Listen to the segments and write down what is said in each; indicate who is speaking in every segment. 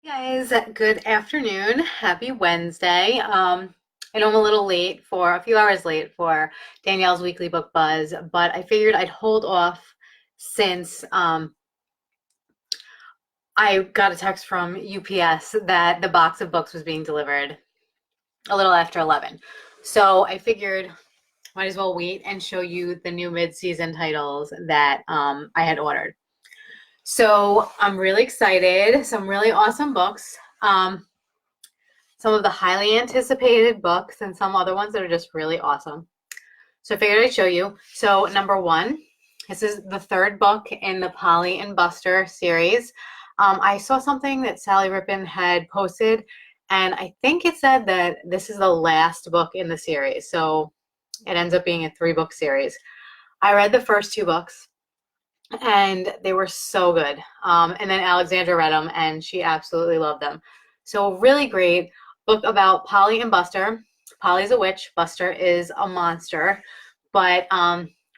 Speaker 1: Guys, good afternoon. Happy Wednesday. I know I'm a little late a few hours late for Danielle's weekly book buzz, but I figured I'd hold off since I got a text from UPS that the box of books was being delivered a little after 11. So I figured might as well wait and show you the new mid-season titles that I had ordered. So I'm really excited. Some really awesome books. Some of the highly anticipated books and some other ones that are just really awesome. So I figured I'd show you. So number one, this is the third book in the Polly and Buster series. I saw something that Sally Rippin had posted, and I think it said that this is the last book in the series. So it ends up being a 3-book series. I read the first 2 books, and they were so good. And then Alexandra read them, and she absolutely loved them. So really great book about Polly and Buster. Polly's a witch, Buster is a monster, but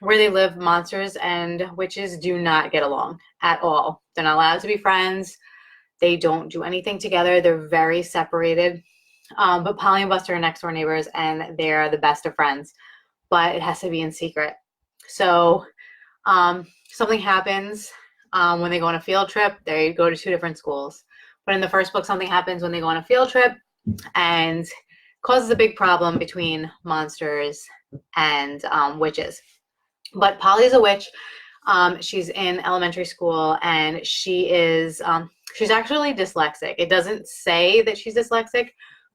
Speaker 1: where they live, monsters and witches do not get along at all. They're not allowed to be friends. They don't do anything together. They're very separated. But Polly and Buster are next door neighbors, and they're the best of friends, but it has to be in secret. So something happens when they go on a field trip. They go to 2 different schools. But in the first book, something happens when they go on a field trip and causes a big problem between monsters and witches. But Polly's a witch. She's in elementary school, and she's actually dyslexic. It doesn't say that she's dyslexic,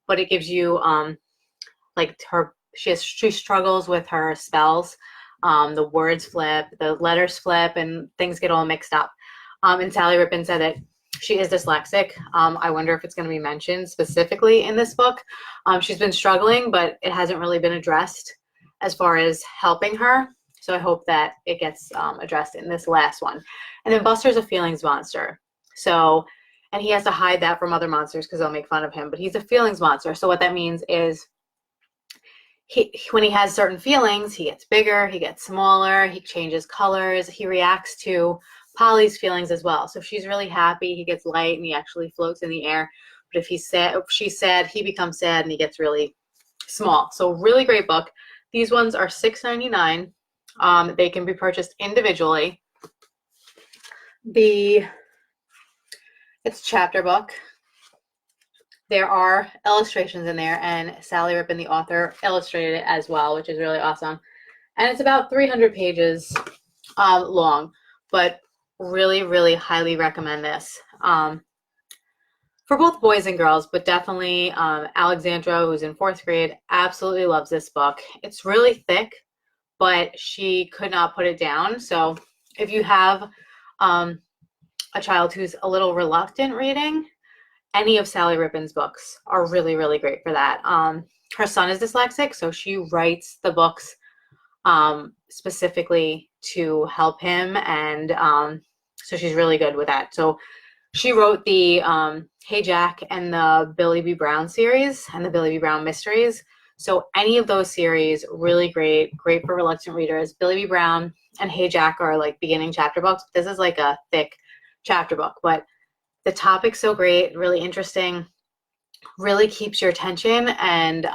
Speaker 1: but it gives you she struggles with her spells. The words flip, the letters flip, and things get all mixed up. And Sally Rippin said that she is dyslexic. I wonder if it's going to be mentioned specifically in this book. She's been struggling, but it hasn't really been addressed as far as helping her. So I hope that it gets addressed in this last one. And then Buster's a feelings monster. And he has to hide that from other monsters because they'll make fun of him. But he's a feelings monster. So what that means is when he has certain feelings, he gets bigger, he gets smaller, he changes colors, he reacts to Polly's feelings as well. So if she's really happy, he gets light and he actually floats in the air. But if she's sad, he becomes sad and he gets really small. So really great book. These ones are $6.99. They can be purchased individually. It's a chapter book. There are illustrations in there, and Sally Rippin, the author, illustrated it as well, which is really awesome. And it's about 300 pages long, but really, really highly recommend this for both boys and girls, but definitely Alexandra, who's in 4th grade, absolutely loves this book. It's really thick, but she could not put it down. So if you have a child who's a little reluctant reading, any of Sally Rippin's books are really, really great for that. Her son is dyslexic, so she writes the books specifically to help him, and so she's really good with that. So she wrote the Hey Jack and the Billy B. Brown series and the Billy B. Brown mysteries. So any of those series, really great for reluctant readers. Billy B. Brown and Hey Jack are like beginning chapter books. This is like a thick chapter book, but the topic's so great, really interesting, really keeps your attention, and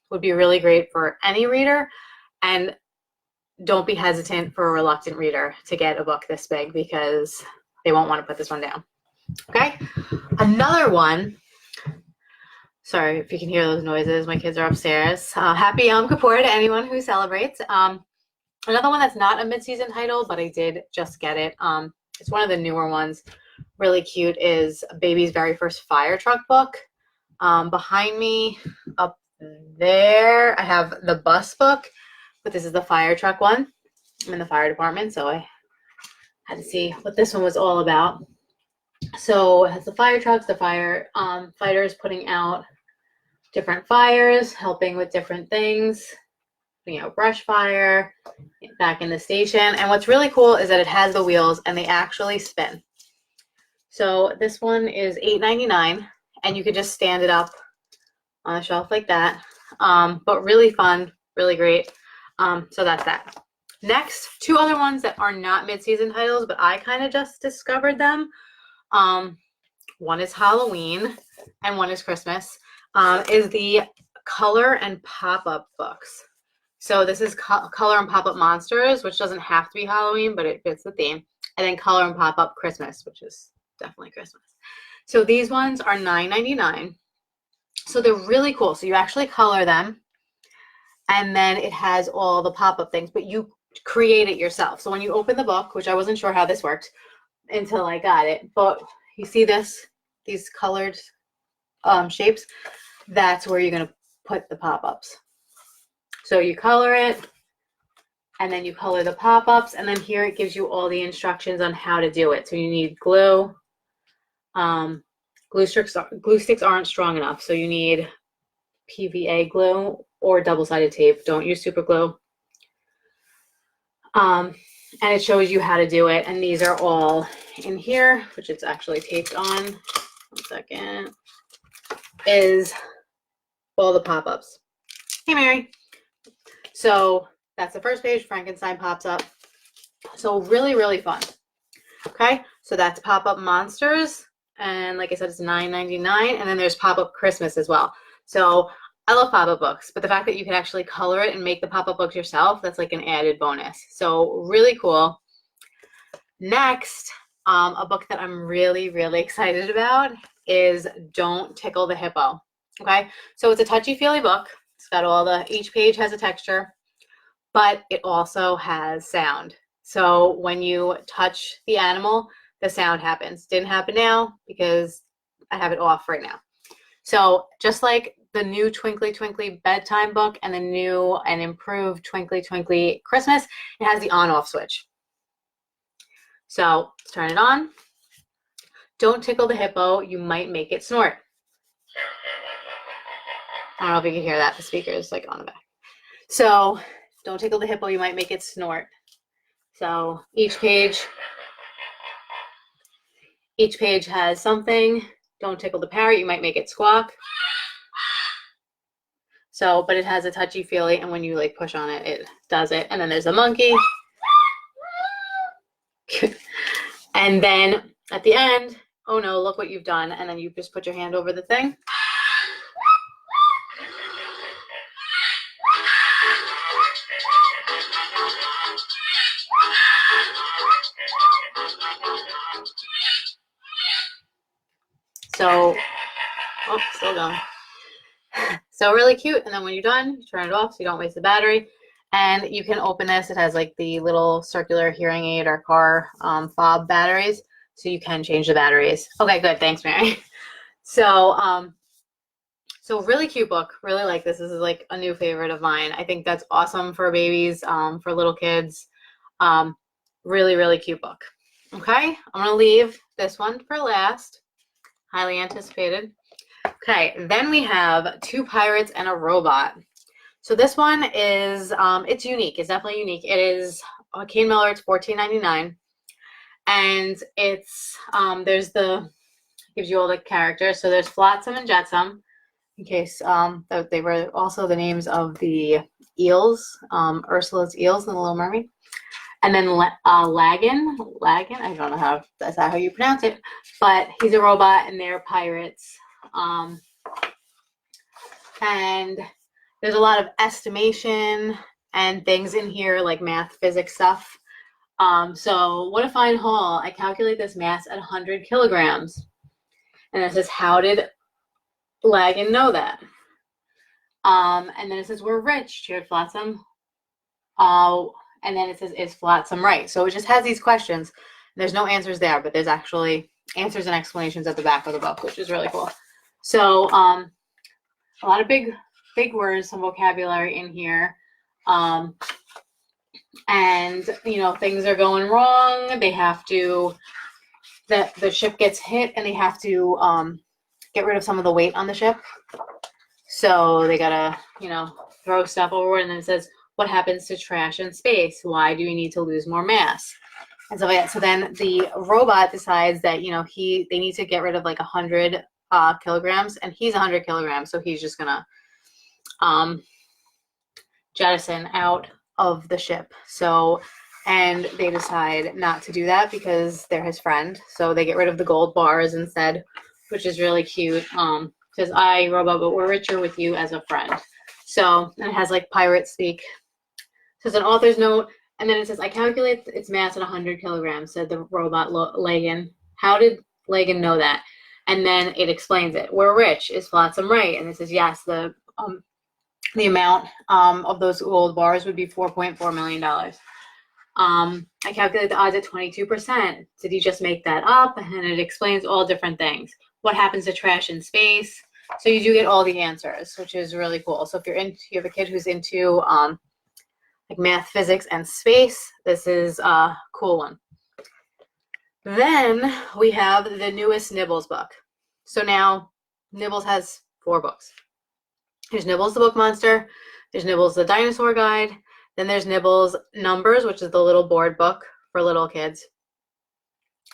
Speaker 1: would be really great for any reader. And don't be hesitant for a reluctant reader to get a book this big because they won't want to put this one down. Okay? Another one, sorry if you can hear those noises, my kids are upstairs. Happy Yom Kippur to anyone who celebrates. Another one that's not a mid-season title, but I did just get it. It's one of the newer ones. Really cute is Baby's Very First Fire Truck book. Behind me up there, I have the bus book, but this is the fire truck one. I'm in the fire department, so I had to see what this one was all about. So it has the fire trucks, the fire fighters putting out different fires, helping with different things, putting out brush fire back in the station. And what's really cool is that it has the wheels and they actually spin. So this one is $8.99, and you could just stand it up on a shelf like that. But really fun, really great. So that's that. Next, 2 other ones that are not mid-season titles, but I kind of just discovered them. one is Halloween and one is Christmas, is the Color and Pop-Up books. So this is Color and Pop-Up Monsters, which doesn't have to be Halloween, but it fits the theme. And then Color and Pop-Up Christmas, which is definitely Christmas. So these ones are $9.99. So they're really cool. So you actually color them, and then it has all the pop-up things, but you create it yourself. So when you open the book, which I wasn't sure how this worked until I got it, but you see these colored shapes, that's where you're going to put the pop-ups. So you color it, and then you color the pop-ups, and then here it gives you all the instructions on how to do it. So you need glue. Glue sticks aren't strong enough, so you need PVA glue or double-sided tape. Don't use super glue. And it shows you how to do it, and these are all in here, which it's actually taped on. 1 second. Is all the pop-ups. Hey, Mary. So that's the first page. Frankenstein pops up. So really, really fun. Okay, so that's Pop-Up Monsters. And like I said, it's $9.99. And then there's Pop-Up Christmas as well. So I love pop-up books, but the fact that you can actually color it and make the pop-up books yourself, that's like an added bonus. So really cool. Next, a book that I'm really, really excited about is Don't Tickle the Hippo. Okay, so it's a touchy-feely book. It's got each page has a texture, but it also has sound. So when you touch the animal, the sound happens. Didn't happen now because I have it off right now. So just like the new Twinkly Twinkly bedtime book and the new and improved Twinkly Twinkly Christmas, it has the on-off switch. So let's turn it on. Don't tickle the hippo, you might make it snort. I don't know if you can hear that. The speaker is like on the back. So don't tickle the hippo, you might make it snort. So each page has something. Don't tickle the parrot, you might make it squawk. So, but it has a touchy-feely, and when you like push on it, it does it. And then there's a monkey. And then at the end, oh no, look what you've done. And then you just put your hand over the thing. So, oh, still going. So really cute. And then when you're done, you turn it off so you don't waste the battery. And you can open this. It has like the little circular hearing aid or car fob batteries. So you can change the batteries. Okay, good. Thanks, Mary. So, so really cute book. Really like this. This is like a new favorite of mine. I think that's awesome for babies, for little kids. Really, really cute book. Okay, I'm going to leave this one for last. Highly anticipated. Okay, then we have Two Pirates and a Robot. So this one is, it's unique. It's definitely unique. It is Kane Miller. It's $14.99. And it's, gives you all the characters. So there's Flotsam and Jetsam, in case they were also the names of the eels, Ursula's eels in The Little Mermaid. And then Lagan, I don't know how that's how you pronounce it, but he's a robot and they're pirates. And there's a lot of estimation and things in here like math, physics stuff. So what a fine haul. I calculate this mass at 100 kilograms. And it says, how did Lagan know that? And then it says, we're rich, cheered Flotsam. And then it says, is Flotsam right? So it just has these questions. There's no answers there, but there's actually answers and explanations at the back of the book, which is really cool. So a lot of big words, some vocabulary in here. And, you know, things are going wrong. They have to, the ship gets hit and they have to get rid of some of the weight on the ship. So they gotta, you know, throw stuff overboard. And then it says, what happens to trash in space? Why do we need to lose more mass? And so, so then the robot decides that, you know, they need to get rid of like 100 kilograms, and he's 100 kilograms. So he's just gonna jettison out of the ship. So and they decide not to do that because they're his friend. So they get rid of the gold bars instead, which is really cute. Says, I, robot, but we're richer with you as a friend. So it has like pirate speak. So it's an author's note, and then it says, I calculate its mass at 100 kilograms, said the robot Lagan. How did Lagan know that? And then it explains it. We're rich. Is Flotsam right? And it says, yes, the amount of those gold bars would be $4.4 million. I calculated the odds at 22%. Did he just make that up? And it explains all different things. What happens to trash in space? So you do get all the answers, which is really cool. So if you have a kid who's into like math, physics, and space, this is a cool one. Then we have the newest Nibbles book. So now Nibbles has 4 books. There's Nibbles the Book Monster, there's Nibbles the Dinosaur Guide, then there's Nibbles Numbers, which is the little board book for little kids,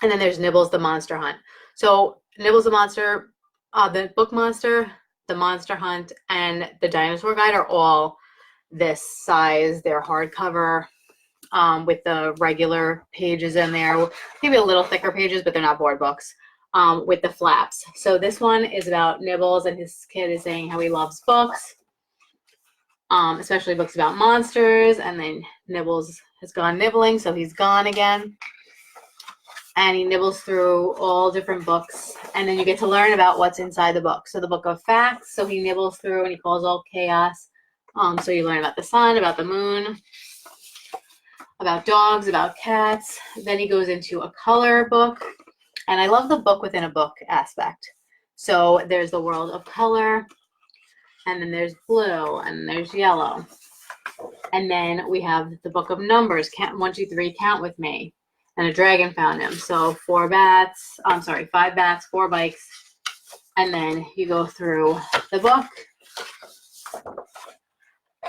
Speaker 1: and then there's Nibbles the Monster Hunt. So Nibbles the Monster, the Book Monster, the Monster Hunt, and the Dinosaur Guide are all this size. They're hardcover with the regular pages in there, maybe a little thicker pages, but they're not board books. With the flaps. So this one is about Nibbles, and his kid is saying how he loves books, especially books about monsters, and then Nibbles has gone nibbling, so he's gone again. And he nibbles through all different books, and then you get to learn about what's inside the book. So the book of facts, so he nibbles through and he calls all chaos. So you learn about the sun, about the moon, about dogs, about cats. Then he goes into a color book. And I love the book within a book aspect. So there's the world of color, and then there's blue, and there's yellow. And then we have the book of numbers, count 1, 2, 3, count with me. And a dragon found him. So 5 bats, 4 bikes. And then you go through the book,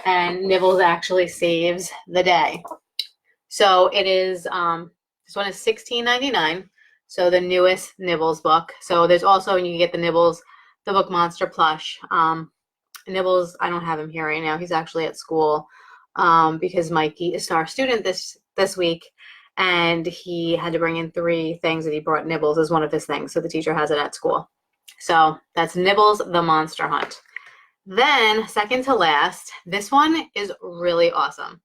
Speaker 1: and Nibbles actually saves the day. So it is, this one is $16.99. So the newest Nibbles book. So there's also, and you can get the Nibbles, the Book Monster plush. Nibbles, I don't have him here right now. He's actually at school because Mikey is our student this week, and he had to bring in 3 things, and he brought Nibbles as one of his things. So the teacher has it at school. So that's Nibbles the Monster Hunt. Then second to last, this one is really awesome.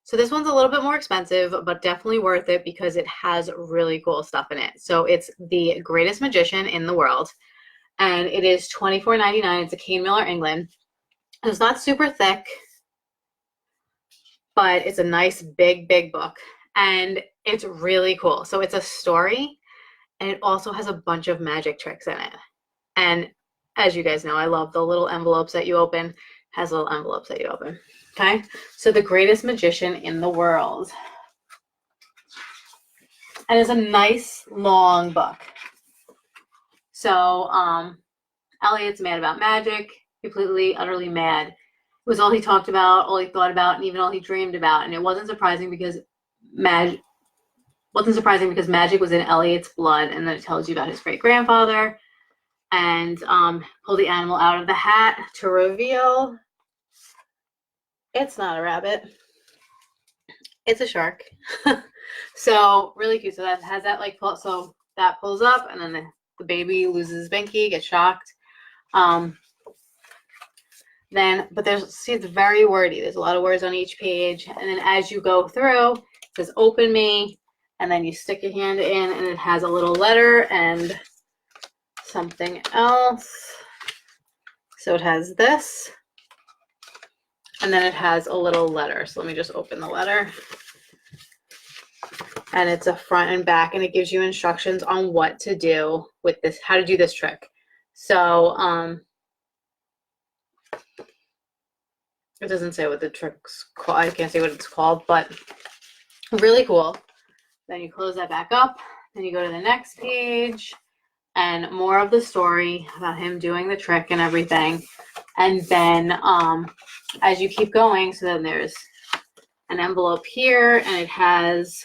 Speaker 1: So this one's a little bit more expensive, but definitely worth it because it has really cool stuff in it. So it's The Greatest Magician in the World, and it is $24.99. It's a Kane Miller England. It's not super thick, but it's a nice big book, and it's really cool. So it's a story, and it also has a bunch of magic tricks in it. And as you guys know, I love the little envelopes that you open. It has little envelopes that you open. Okay, so The Greatest Magician in the World. And it's a nice long book. So Elliot's mad about magic, completely, utterly mad. It was all he talked about, all he thought about, and even all he dreamed about. And it wasn't surprising because magic was in Elliot's blood, and then it tells you about his great-grandfather. And pull the animal out of the hat to reveal it's not a rabbit. It's a shark. So really cute. So that has that like so that pulls up, and then the baby loses his binky, gets shocked. But it's very wordy. There's a lot of words on each page, and then as you go through, it says "Open me," and then you stick your hand in, and it has a little letter and something else. So it has this. And then it has a little letter. So let me just open the letter. And it's a front and back, and it gives you instructions on what to do with this, how to do this trick. So it doesn't say what the trick's called. I can't say what it's called, but really cool. Then you close that back up. Then you go to the next page, and more of the story about him doing the trick and everything. And then as you keep going, so then there's an envelope here, and it has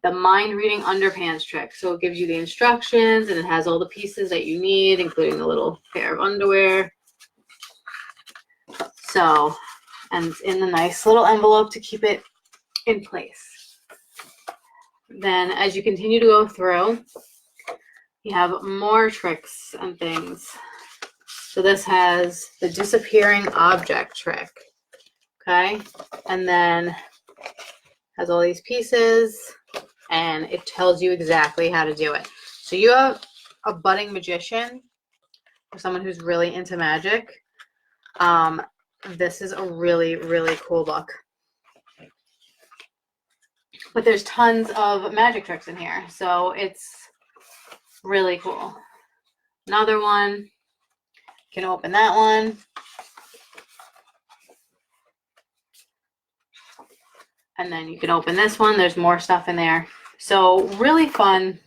Speaker 1: the mind reading underpants trick. So it gives you the instructions, and it has all the pieces that you need, including the little pair of underwear. So, and it's in the nice little envelope to keep it in place. Then as you continue to go through, you have more tricks and things. So this has the disappearing object trick, okay? And then has all these pieces, and it tells you exactly how to do it. So you have a budding magician or someone who's really into magic. This is a really, really cool book. But there's tons of magic tricks in here, so it's really cool. Another one. You can open that one. And then you can open this one. There's more stuff in there. So really fun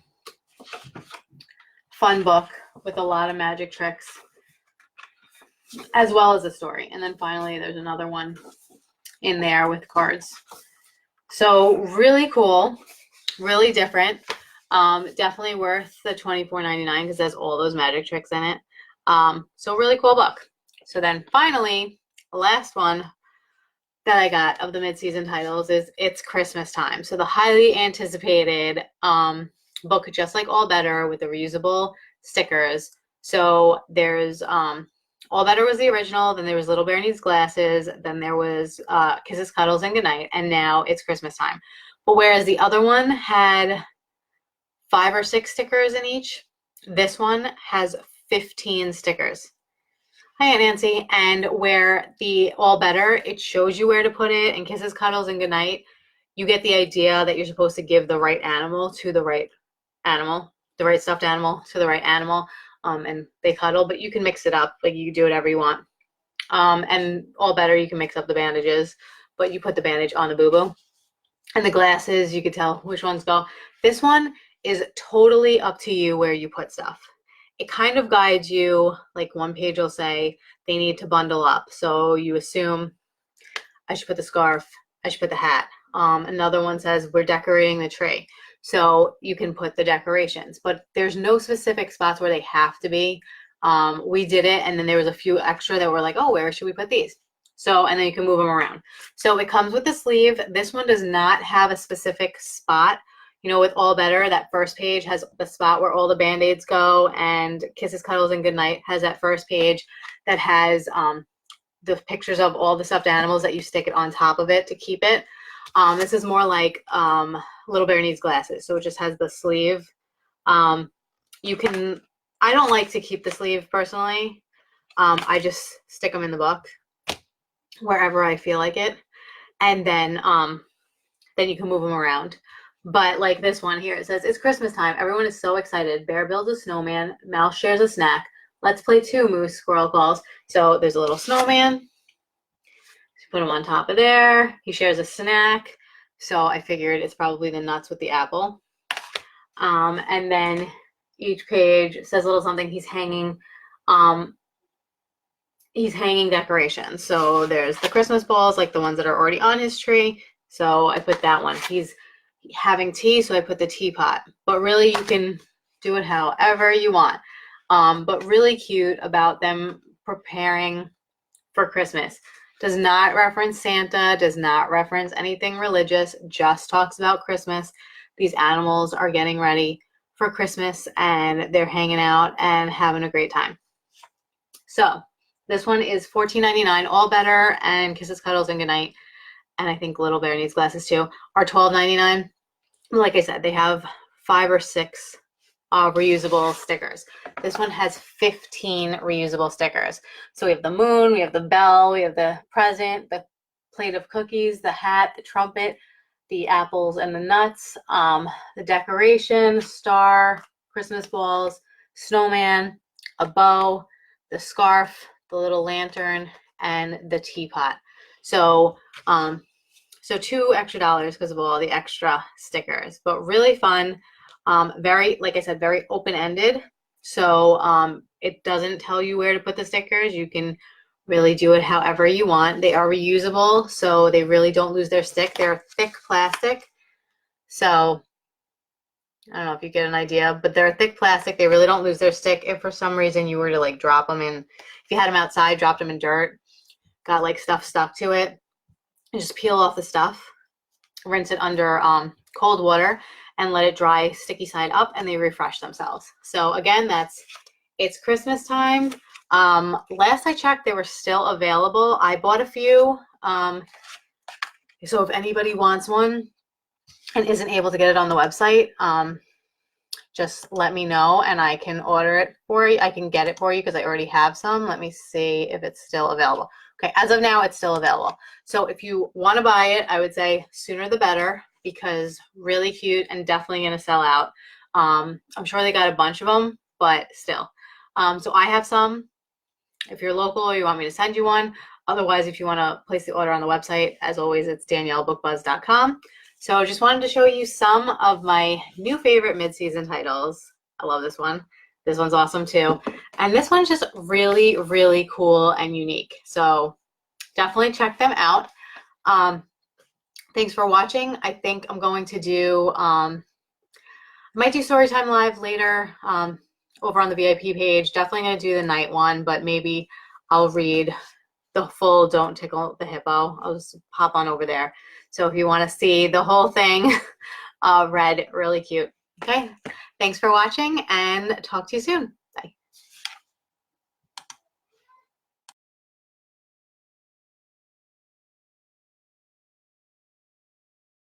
Speaker 1: book with a lot of magic tricks, as well as a story. And then finally, there's another one in there with cards. So really cool, really different. Definitely worth the $24.99 because there's all those magic tricks in it. So really cool book. So then finally, the last one that I got of the mid-season titles is It's Christmas Time. So the highly anticipated book, just like All Better, with the reusable stickers. So there's All Better was the original, then there was Little Bear Needs Glasses, then there was Kisses, Cuddles, and Goodnight, and now It's Christmas Time. But whereas the other one had 5 or 6 stickers in each, this one has 15 stickers. Hi, Aunt Nancy. And where the All Better, it shows you where to put it, and Kisses, Cuddles, and Goodnight, you get the idea that you're supposed to give the right animal to the right animal, the right stuffed animal to the right animal, and they cuddle, but you can mix it up. Like, you can do whatever you want. And All Better, you can mix up the bandages, but you put the bandage on the boo-boo. And the glasses, you can tell which ones go. This one is totally up to you where you put stuff. It kind of guides you, like one page will say they need to bundle up. So you assume I should put the scarf, I should put the hat. Another one says we're decorating the tree. So you can put the decorations, but there's no specific spots where they have to be. We did it, and then there was a few extra that were like, oh, where should we put these? So, and then you can move them around. So it comes with the sleeve. This one does not have a specific spot. You know, with All Better, that first page has the spot where all the Band-Aids go, and Kisses, Cuddles, and Goodnight has that first page that has the pictures of all the stuffed animals that you stick it on top of it to keep it. This is more like Little Bear Needs Glasses, so it just has the sleeve. You can, I don't like to keep the sleeve personally. I just stick them in the book wherever I feel like it, and then you can move them around. But like this one here, it says, it's Christmas time. Everyone is so excited. Bear builds a snowman. Mouse shares a snack. Let's play two, Moose, Squirrel calls. So there's a little snowman. So put him on top of there. He shares a snack. So I figured it's probably the nuts with the apple. And then each page says a little something. He's hanging decorations. So there's the Christmas balls, like the ones that are already on his tree. So I put that one. He's having tea, so I put the teapot. But really, you can do it however you want. But really cute about them preparing for Christmas. Does not reference Santa, does not reference anything religious, just talks about Christmas. These animals are getting ready for Christmas, and they're hanging out and having a great time. So this one is $14.99. All Better and Kisses, Cuddles, and Goodnight, and I think Little Bear Needs Glasses too, are $12.99. Like I said, they have 5 or 6 reusable stickers. This one has 15 reusable stickers. So we have the moon, we have the bell, we have the present, the plate of cookies, the hat, the trumpet, the apples and the nuts, the decoration, star, Christmas balls, snowman, a bow, the scarf, the little lantern, and the teapot. So so $2 extra because of all the extra stickers, but really fun. Very, like I said, very open-ended. So it doesn't tell you where to put the stickers. You can really do it however you want. They are reusable, so they really don't lose their stick. They're thick plastic. So I don't know if you get an idea, but they're thick plastic. They really don't lose their stick. If for some reason you were to like drop them in, if you had them outside, dropped them in dirt, got like stuff stuck to it, and just peel off the stuff, rinse it under cold water, and let it dry sticky side up, and they refresh themselves. So again, it's Christmas time. Last I checked, they were still available. I bought a few. So if anybody wants one and isn't able to get it on the website, just let me know and I can order it for you. I can get it for you because I already have some. Let me see if it's still available. Okay, as of now, it's still available. So if you want to buy it, I would say sooner the better, because really cute and definitely going to sell out. I'm sure they got a bunch of them, but still. So I have some. If you're local or you want me to send you one. Otherwise, if you want to place the order on the website, as always, it's daniellebookbuzz.com. So I just wanted to show you some of my new favorite mid-season titles. I love this one. This one's awesome too. And this one's just really, really cool and unique. So definitely check them out. Thanks for watching. I think I'm going to do, I might do Storytime Live later over on the VIP page. Definitely going to do the night one, but maybe I'll read the full Don't Tickle the Hippo. I'll just hop on over there. So if you want to see the whole thing read, really cute. Okay, thanks for watching and talk to you soon.